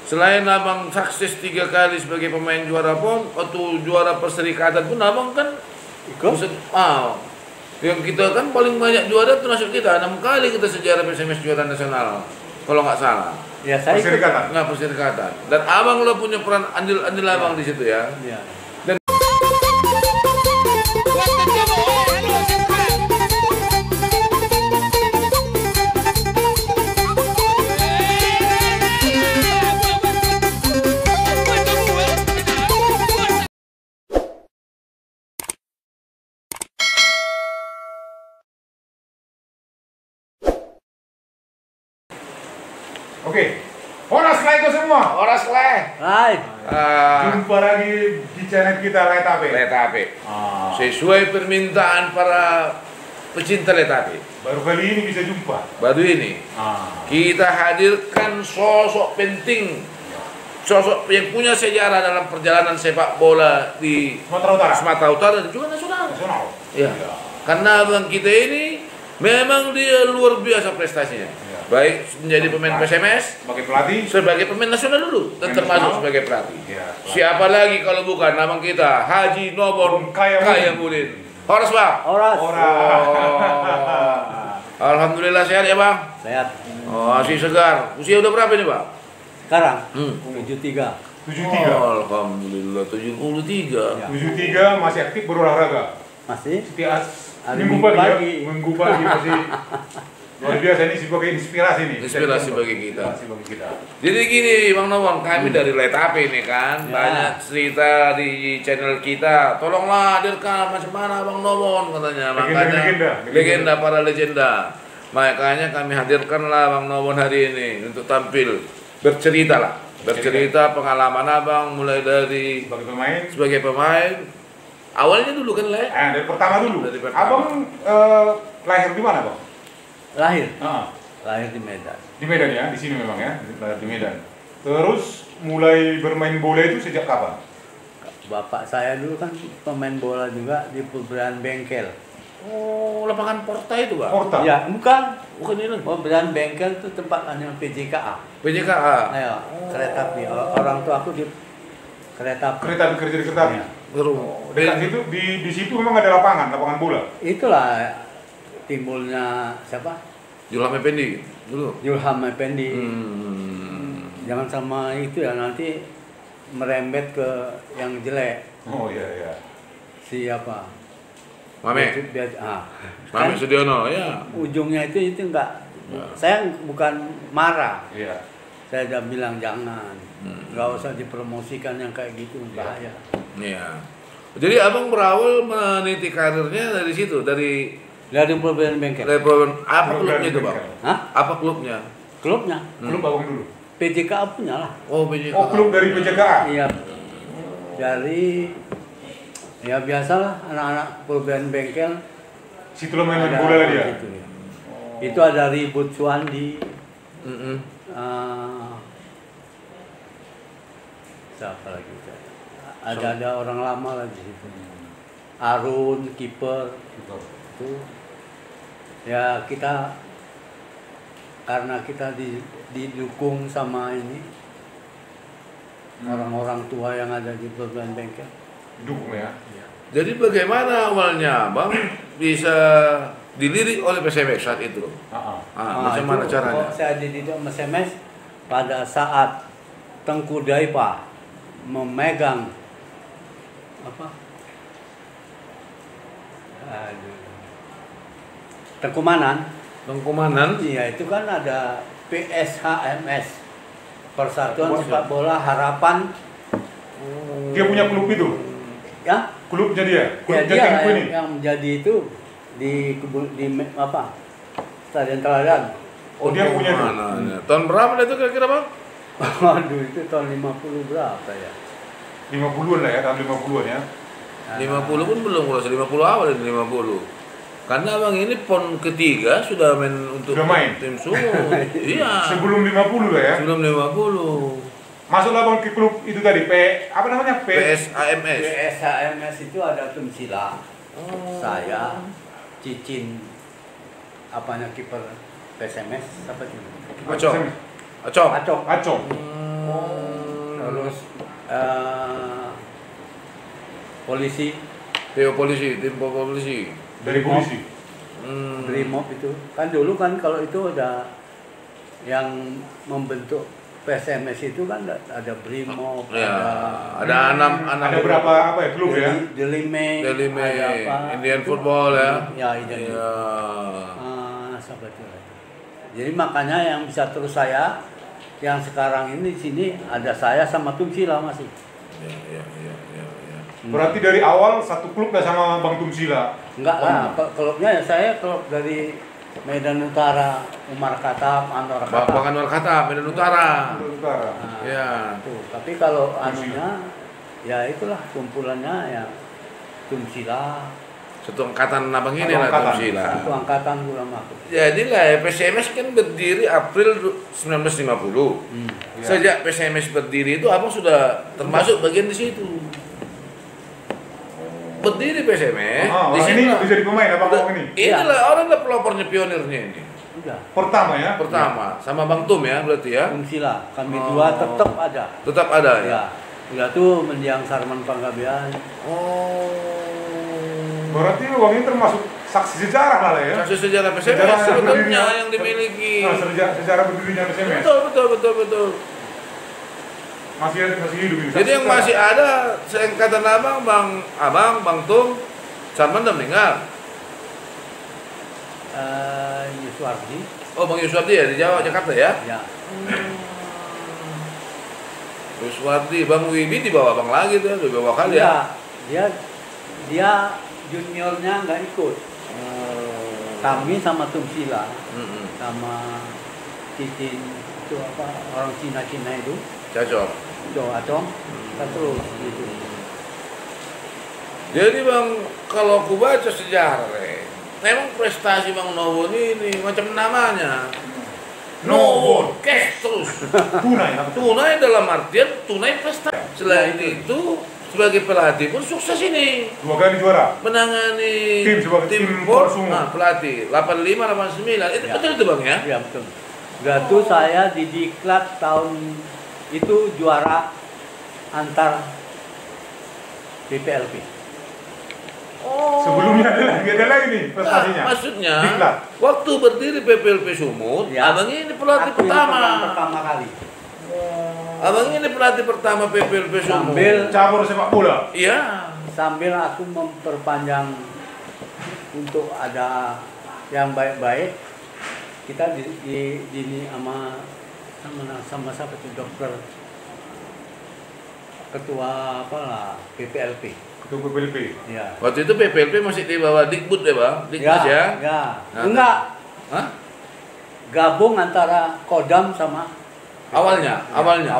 Selain abang sukses 3 kali sebagai pemain juara PON atau juara perserikatan pun abang kan ikut. Yang kita kan paling banyak juara termasuk kita 6 kali kita sejarah PSMS juara nasional kalau nggak salah. Ya saya perserikatan. Nggak perserikatan. Dan abang lo punya peran andil abang di situ ya. Ya. Oke, Horas Lego semua. Horas Leh. Hai. Jumpa lagi di channel kita Letape. Letape. Sesuai permintaan para pecinta Letape. Baru kali ini bisa jumpa. Baru ini kita hadirkan sosok penting, sosok yang punya sejarah dalam perjalanan sepak bola di Sumatera Utara dan juga nasional. Ya. Karena abang kita ini memang dia luar biasa prestasinya. Baik menjadi pemain PSMS, sebagai pemain nasional dulu, dan termasuk sebagai pelatih. Ya, siapa lagi kalau bukan abang kita, Haji Nobon Kayamudin. Horas bang. Horas. Alhamdulillah sehat ya bang. Sehat. Masih segar. Usia udah berapa nih bang? Sekarang 73. 73. Alhamdulillah 73. 73 masih aktif berolahraga. Masih. Setiap minggu pagi masih. Luar biasa, ini sebagai inspirasi nih. Inspirasi bagi kita. Jadi gini Bang Nobon, kami dari Letape ini kan banyak cerita di channel kita. Tolonglah hadirkan macam mana Bang Nobon katanya. Makanya legenda para legenda. Makanya kami hadirkanlah Bang Nobon hari ini untuk tampil bercerita lah. Bercerita pengalaman abang mulai dari sebagai pemain. Awalnya dulu kan dari pertama dulu. Abang lahir di mana bang? Lahir di Medan. Di Medan ya, di sini memang ya, lahir di Medan. Terus mulai bermain bola itu sejak kapan? Bapak saya dulu kan pemain bola juga di Pulberan Bengkel. Oh, lapangan Porta itu Pak? Porta? Ya, bukan ini. Pulberan Bengkel itu tempatnya PJKA. PJKA? Ayo, kereta api. Orang tua aku di kereta api. Kerja di kereta api? Dekat situ, di situ memang ada lapangan bola? Itulah timbulnya siapa? Julham Effendi dulu. Julham Effendi. Jangan sama itu ya, nanti merembet ke yang jelek. Oh iya. Siapa? Mame Sudiono ya. Ujungnya itu enggak. Saya bukan marah. Iya. Saya udah bilang jangan. Enggak usah dipromosikan yang kayak gitu, bahaya. Iya. Jadi abang berawal meniti karirnya dari situ, dari Pulberan Bengkel. Apa klubnya itu bang? Hah? Apa klubnya? Klub abang dulu. PJKA punya lah. Oh PJKA. Oh klub dari PJKA. Iya. Dari ya biasalah anak-anak Pulberan Bengkel. Situ lo main bola lagi ya. Gitu, ya. Itu ada Ribut Suandi. Siapa lagi? Ada orang lama lagi situ. Arun kiper. Itu ya kita karena kita didukung sama ini orang-orang tua yang ada di Pulberan Bengkel. Dukung ya. Jadi bagaimana awalnya bang bisa dilirik oleh PSMS saat itu? Macam mana caranya? Saya dididik PSMS pada saat Tengku Daipa memegang apa? Tengkumanan. Iya, itu kan ada PSHMS, Persatuan Sepak Bola Harapan. Dia punya klub itu? Ya? Klubnya dia? Ya, dia yang menjadi itu di apa? Stadion Teladan. Oh, dia punya itu? Tahun berapa itu kira-kira bang? Waduh, itu tahun 50 berapa ya? 50-an lah ya, tahun 50-an ya. 50 pun belum, kalau 50 awal dari 50. Karena abang ini PON ketiga sudah main untuk tim Sumut. Iya. Sebelum 50 lah ya? Sebelum 50. Masuklah bang ke klub itu tadi, apa namanya? PSHMS. PSHMS itu ada tim Sila. Saya, Cicin, apanya kiper PSMS, siapa itu? Acong. Acong. Terus polisi. Tim polisi. Dari polisi. Brimob itu kan dulu kan kalau itu ada yang membentuk PSMS itu kan ada Brimob, Ya, ada Ada berapa apa ya klub ya? Delime, Delime, ada apa? Indian Football ya. Ya, Indian. Ya. Sahabat itu. Jadi makanya yang bisa terus saya yang sekarang ini di sini ada saya sama Tumsila masih. Ya. Berarti dari awal satu klub dah sama Bang Tumsila. Enggak lah, klubnya ya saya klub dari Medan Utara, Umar Khattab, Anwar Khattab. Bang Anwar Khattab, Medan Utara. Nah, Ya. tuh. Tapi kalau anunya ya itulah kumpulannya ya Tumsila. Satu angkatan abang ini Satu lah angkatan. Tumsila. Satu angkatan ulama aku. Jadilah ya, PSMS kan berdiri April 1950. Ya. Sejak PSMS berdiri itu abang sudah termasuk bagian di situ. Berdiri PSMS. Orang ini bisa jadi pemain abang ini. Inilah orang lah pelopornya pionirnya ini. Udah. Pertama ya. Pertama sama Bang Tum ya berarti ya. Tumsila, kami dua tetap ada. Tetap ada ya. Ya. Udah tuh mendiang Sarman Panggabean. Berarti bang ini termasuk saksi sejarah lah ya. Kasus sejarah PSMS Sejarah sebetulnya berdirinya- yang dimiliki. Nah, sejarah berdirinya PSMS. Betul. Masih hidup ini. Jadi yang Saksi masih sejarah. ada seangkatan Bang Tum, Sarman udah meninggal. Yuswardi. Oh Bang Yuswardi ya di Jakarta ya. Ya. Yuswardi, Bang Wibi dibawa Bang lagi tuh, dibawa kali ya. Iya. Dia juniornya nggak ikut. Kami sama Tumsila, sama Titin itu apa orang Cina itu, Cocok. Acong, kita terus gitu. Jadi Bang, kalau aku baca sejarah, memang prestasi Bang Nowon ini macam namanya. Nowon, cash terus. Tunai dalam artian tunai prestasi. Selain itu, sebagai pelatih pun sukses ini. 2 kali juara. Menangani Tim sebagai tim Pol, Polsumo. nah, pelatih 85 89. Itu Ya. betul itu Bang ya? Iya betul. Udah tuh saya di Diklat tahun itu juara antar PPLP. Sebelumnya ada lagi nih prestasinya. Nah, maksudnya Diklat. waktu berdiri PPLP Sumut, Ya. abang ini pelatih Aku yang pertama. pertama kali. Abang ini pelatih pertama PPLP Sumut. Sambil Cabur sepak bola. Iya. sambil aku memperpanjang untuk ada yang baik-baik, kita di sama siapa tuh dokter ketua apalah PPLP. Ketua PPLP. Ya. Waktu itu PPLP masih di bawah Dikbud ya Bang? Dikbud ya? Ya. Nah, Enggak, Hah? gabung antara Kodam sama Awalnya. Awalnya.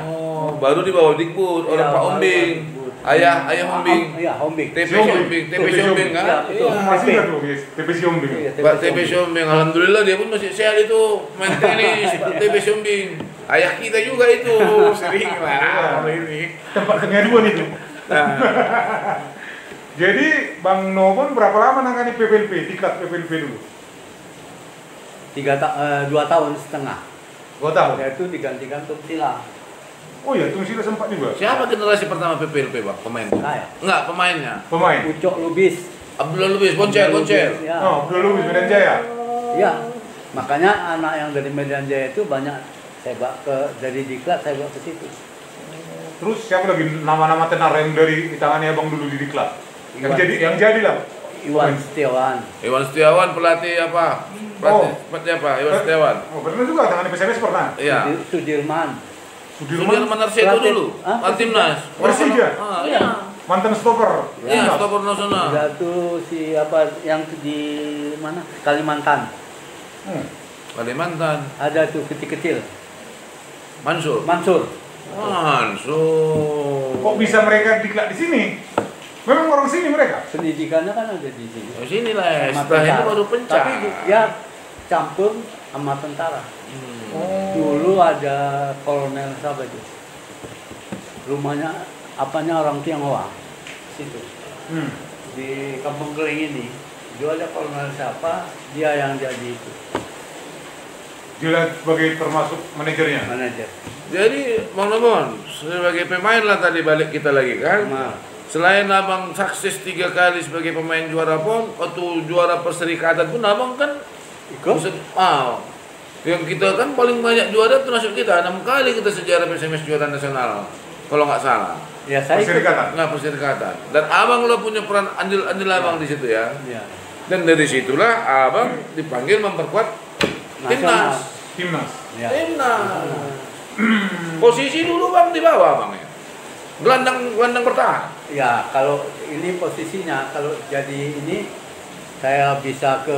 Oh, baru di bawah Dikbud, orang Ya, Pak baru Ombing. Dikbud. Ayah Ombing. Iya, Hombing. TP Siombing. Siombing, TP Siombing kan? Ya, betul. Iya. Masih ada tuh guys, TP Siombing. Iya, Pak TP Siombing, alhamdulillah dia pun masih sehat itu main tenis, Pak TP Siombing. Ayah kita juga itu sering lah ini. Tempat kegaduhan itu. Nah, Jadi Bang Nowon berapa lama nangani PPLP, Diklat PPLP dulu? 2 tahun setengah. 2 tahun. Yaitu digantikan Tumsila. Oh iya, Tumsila sempat juga. siapa generasi pertama PPLP Bang? Pemain? Saya. Enggak, pemainnya. Pemain. Ucok Lubis. Abdullah Lubis, Boncel. Ya. Oh, dulu Medan Jaya. Ya. Makanya anak yang dari Medan Jaya itu banyak saya bawa dari Diklat saya bawa ke situ. Terus siapa lagi nama-nama tenar yang dari tangannya Abang dulu di Diklat? Yang jadi lah. Iwan Setiawan. Iwan Setiawan pelatih apa? Pelatih apa? Iwan Setiawan. Oh, pernah juga tangan PSMS pernah. Iya. Sudirman. Sudirman Arseto Pelatih- dulu. Hah? Timnas. Persija? Iya. Mantan stopper. Iya, stopper nasional. Udah tuh si apa yang di mana? Kalimantan. Kalimantan. Ada tuh kecil-kecil. Mansur. Mansur. Kok bisa mereka Diklat di sini? Memang orang sini mereka. Pendidikannya kan ada di sini. Oh, sini lah. Sama Setelah itu tentara. baru pencak. Tapi dia campur sama tentara. Dulu ada kolonel siapa itu? Rumahnya apanya orang Tionghoa. Situ. Di Kampung Keling ini. Dia ada kolonel siapa, dia yang jadi itu. Dia sebagai termasuk manajernya. Manajer. Jadi Bang Nobon, sebagai pemain lah tadi balik kita lagi kan. Nah. Selain abang sukses 3 kali sebagai pemain juara PON atau juara perserikatan pun abang kan Ikut? yang kita kan paling banyak juara termasuk kita 6 kali kita sejarah PSMS juara nasional kalau nggak salah. Ya saya ikut. Nggak perserikatan. Dan abang lo punya peran andil abang di situ ya. Ya. Dan dari situlah abang dipanggil memperkuat timnas. Timnas. Ya. Timnas. Posisi dulu bang di bawah bang ya. Gelandang bertahan. Ya, kalau ini posisinya, kalau jadi ini saya bisa ke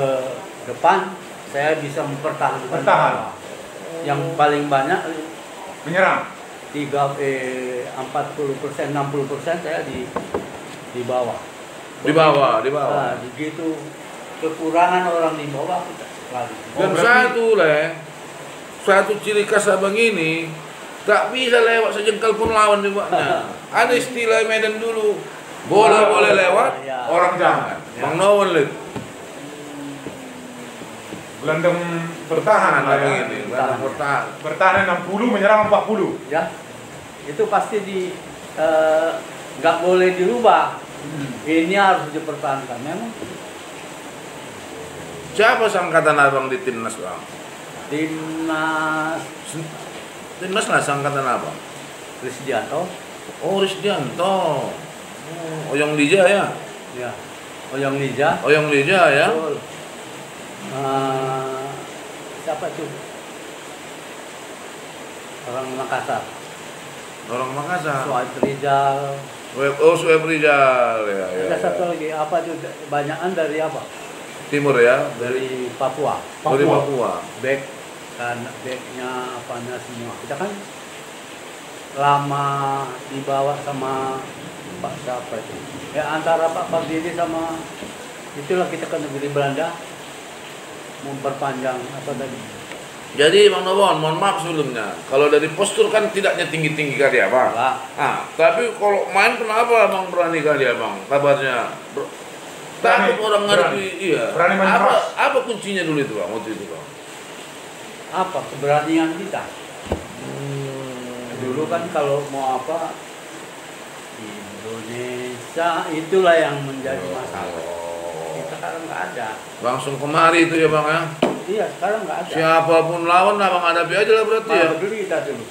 depan, saya bisa mempertahankan. Bertahan. Yang paling banyak Menyerang. 40%, 60% saya di bawah. Di bawah. Nah, begitu kekurangan orang di bawah kita lari. Dan satu ciri khas abang ini tak bisa lewat sejengkal pun lawan juga. Ada istilah Medan dulu, bola boleh lewat, Ya. orang jangan. Bang Nobon lihat. Gelandang bertahan lah ya. Ini, gelandang bertahan. Bertahan 60, menyerang 40. Ya, itu pasti nggak boleh dirubah. Ini harus dipertahankan. Memang Siapa sangkatan abang di timnas bang? timnas Timnas lah sangkatan abang. Krisdianto, Oh Risdianto. Oyong Lija ya. ya, Oyong Liza, Oyong Lija ya. betul. Siapa tuh? Orang Makassar, Orang Makassar. Suhaib Rizal. Suhaib Rizal ya. Ada satu lagi apa tuh? Banyakan dari apa? Timur ya. Dari Papua. Dari Papua. Back kan, backnya apanya semua. Kita kan lama dibawa sama Pak siapa itu? Ya antara Pak Pardidi sama itulah kita ke negeri Belanda memperpanjang apa tadi. Jadi Bang Nobon, mohon maaf sebelumnya. Kalau dari postur kan tidaknya tinggi-tinggi kali abang. Enggak. Tapi kalau main kenapa abang berani kali abang? Kabarnya takut orang ngerti. Iya. Berani main keras. Apa kuncinya dulu itu bang? Waktu itu bang? Apa keberanian kita? Dulu kan kalau mau apa Indonesia itulah yang menjadi masalah. Kita sekarang nggak ada. Langsung kemari itu ya bang ya? Iya sekarang nggak ada. Siapapun lawan abang hadapi aja lah berarti ya? Kita dulu.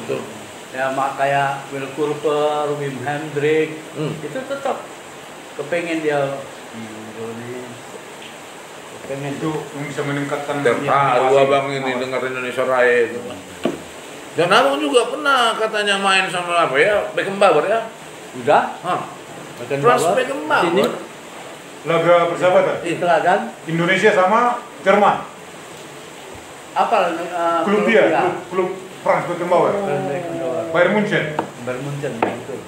Betul. Ya kayak Will Kurper, Wim Hendrik, itu tetap kepengen dia Indonesia. Kepengen Itu yang bisa meningkatkan terharu abang ini dengar Indonesia Raya itu. Dan abang juga pernah katanya main sama apa ya? Beckenbauer ya? udah. Trans Beckenbauer. Sini laga persahabatan teladan Indonesia sama Jerman. apa Klub dia, klub Franz Beckenbauer. Bayern Munchen. Bayern Munchen ya, betul.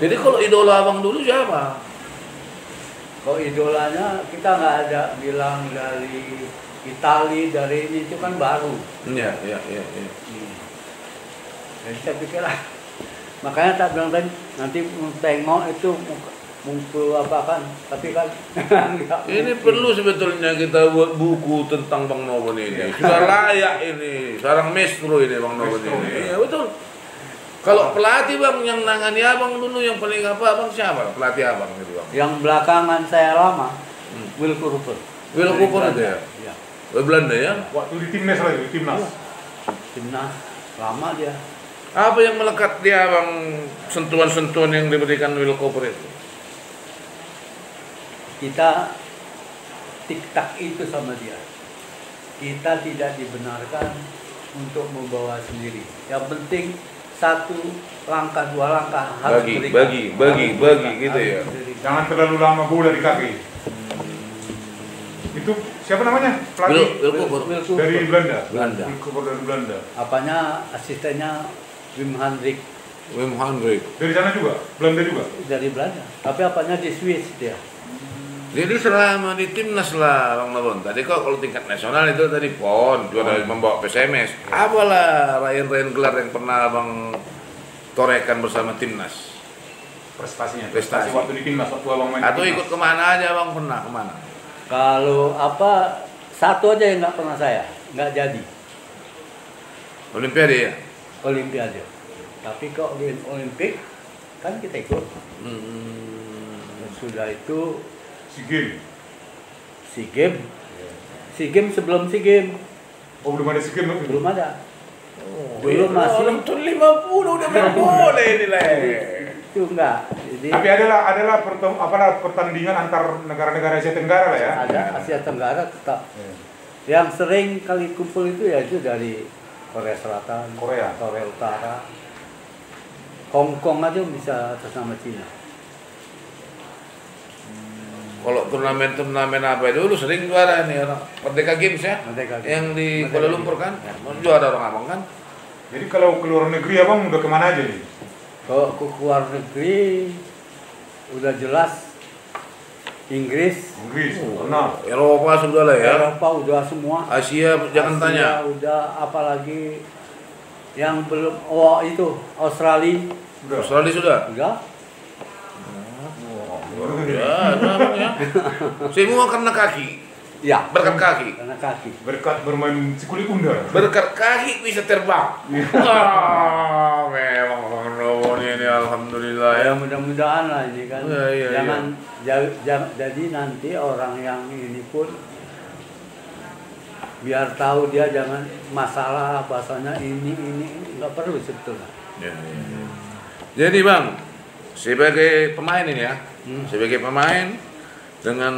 Jadi kalau idola abang dulu siapa? Kalau idolanya kita nggak ada bilang dari Itali, dari ini itu kan baru. Iya. Jadi saya pikir makanya tak bilang tadi nanti tengok itu muncul apa kan, tapi kan Ini perlu sebetulnya kita buat buku tentang Bang Nobon ini. Sudah layak ini, seorang maestro ini Bang Nobon ini. Iya betul. Kalau pelatih bang yang nangani abang dulu yang paling apa abang siapa? Pelatih abang gitu bang. yang belakangan saya lama, Will Kurper. Will Kurper itu ya? Iya. Belanda ya? Waktu di timnas lagi, timnas. Timnas lama dia. Apa yang melekat dia bang, sentuhan-sentuhan yang diberikan Will Kurper itu? Kita tik-tak itu sama dia. Kita tidak dibenarkan untuk membawa sendiri. Yang penting satu langkah, dua langkah harus bagi gitu ya. Jangan terlalu lama bola di kaki. Itu siapa namanya? Pelatih Will Kurper. dari Belanda. Belanda. Will Kurper dari Belanda. Apanya asistennya Wim Hendrik Wim Hendrik. Dari sana juga, Belanda juga. dari Belanda. Tapi apanya di Swiss dia. Jadi selama di timnas lah Bang Nobon. Tadi kok kalau tingkat nasional itu tadi PON juara membawa PSMS. Apalah raih-raih gelar yang pernah Bang torekan bersama timnas? Prestasi Prestasi. waktu di timnas waktu abang main. Atau di timnas. ikut kemana aja Bang pernah kemana? Kalau apa, satu aja yang nggak pernah saya, nggak jadi. Olimpiade ya? Olimpiade. Tapi kalau di Olimpik kan kita ikut. Sudah itu SEA Games. SEA Games. SEA Games sebelum SEA Games. Oh, belum ada SEA Games? Belum ada. Oh, Dulu masih orang tuh 50 udah main bola ini lah. itu enggak. Jadi Tapi adalah pertandingan antar negara-negara Asia Tenggara lah ya. ada Asia Tenggara tetap. Yang sering kali kumpul itu ya itu dari Korea Selatan, Korea Utara, Hong Kong aja bisa atas nama Cina. Kalau turnamen apa itu lu sering juara nih orang Merdeka Games ya? Merdeka Games. Yang di Merdeka Kuala Lumpur kan? Ya. Juara orang abang kan? Jadi kalau ke luar negeri abang udah kemana aja nih? Kalau ke luar negeri udah jelas Inggris, pernah. Eropa sudah lah ya. Eropa udah semua. Asia jangan Asia tanya. udah, apalagi yang belum, itu Australia Australia sudah. udah. Ya, abang ya. Semua karena kaki. Ya, Berkat kaki. karena kaki. Berkat bermain si kulit undar. Berkat kaki bisa terbang. Wah, memang Bang Nowo ini alhamdulillah ya. Ya mudah-mudahan lah ini kan. Iya. Jadi nanti orang yang ini pun biar tahu dia jangan masalah bahasanya ini nggak perlu sebetulnya. Ya. Jadi Bang, sebagai pemain ini ya, sebagai pemain dengan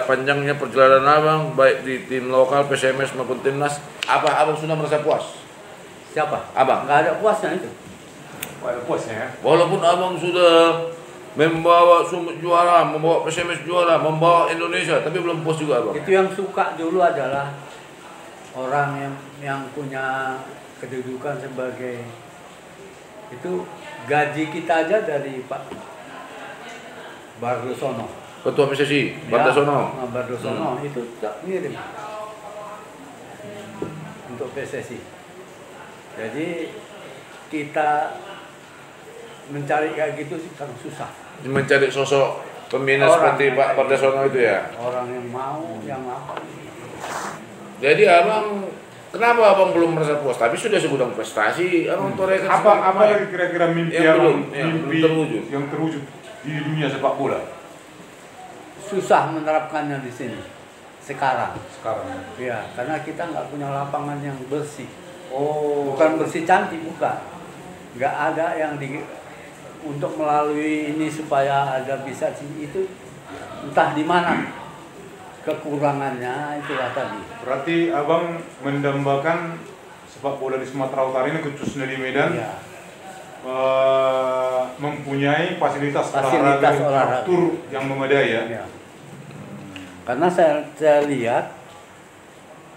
panjangnya perjalanan abang baik di tim lokal, PSMS maupun timnas, apa abang sudah merasa puas? Siapa? Abang. Nggak ada puasnya itu. Ada puasnya ya. Walaupun abang sudah membawa Sumut juara, membawa PSMS juara, membawa Indonesia, tapi belum puas juga abang. Itu yang suka dulu adalah orang yang punya kedudukan sebagai itu gaji kita aja dari Pak Bardosono. Ketua PSSI, Bardosono. Ya, Bardosono itu tak ngirim untuk PSSI. Jadi kita mencari kayak gitu sih kan susah. Mencari sosok pembina seperti Pak Bardosono itu ya. Orang yang mau, yang apa. Jadi abang, kenapa abang belum merasa puas? Tapi sudah segudang prestasi, abang torehkan. Apa lagi kira-kira mimpi yang mimpi belum yang terwujud di dunia sepak bola? Susah menerapkannya di sini sekarang. Ya. Ya, karena kita nggak punya lapangan yang bersih. Oh, bukan bersih cantik, bukan. Nggak ada yang untuk melalui ini supaya ada bisa itu entah di mana kekurangannya, itulah tadi. Berarti abang mendambakan sepak bola di Sumatera Utara ini khususnya di Medan. Ya. Mempunyai fasilitas olahraga struktur yang memadai ya. Ya. Karena saya lihat,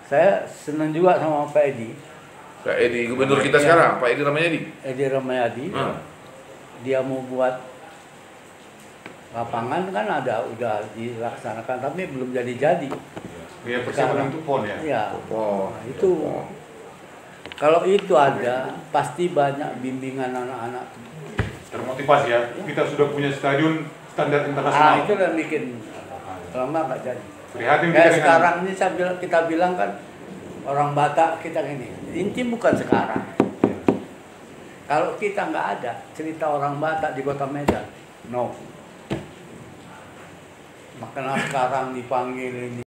saya senang juga sama Pak Edi. Pak Edi, gubernur kita sekarang, Pak Edi Ramayadi. Edi Ramayadi, dia mau buat lapangan kan udah dilaksanakan, tapi belum jadi. Ya persiapan untuk PON ya. Iya. Oh, Nah, itu kalau itu ada, pasti banyak bimbingan anak-anak. Termotivasi ya. Kita sudah punya stadion standar Ah, internasional. itu yang bikin lama nggak jadi. Prihatin Kayak kita sekarang ini kita bilang kan orang Batak kita ini, inti bukan sekarang. Kalau kita nggak ada cerita orang Batak di Kota Medan, no. Makanya sekarang dipanggil ini.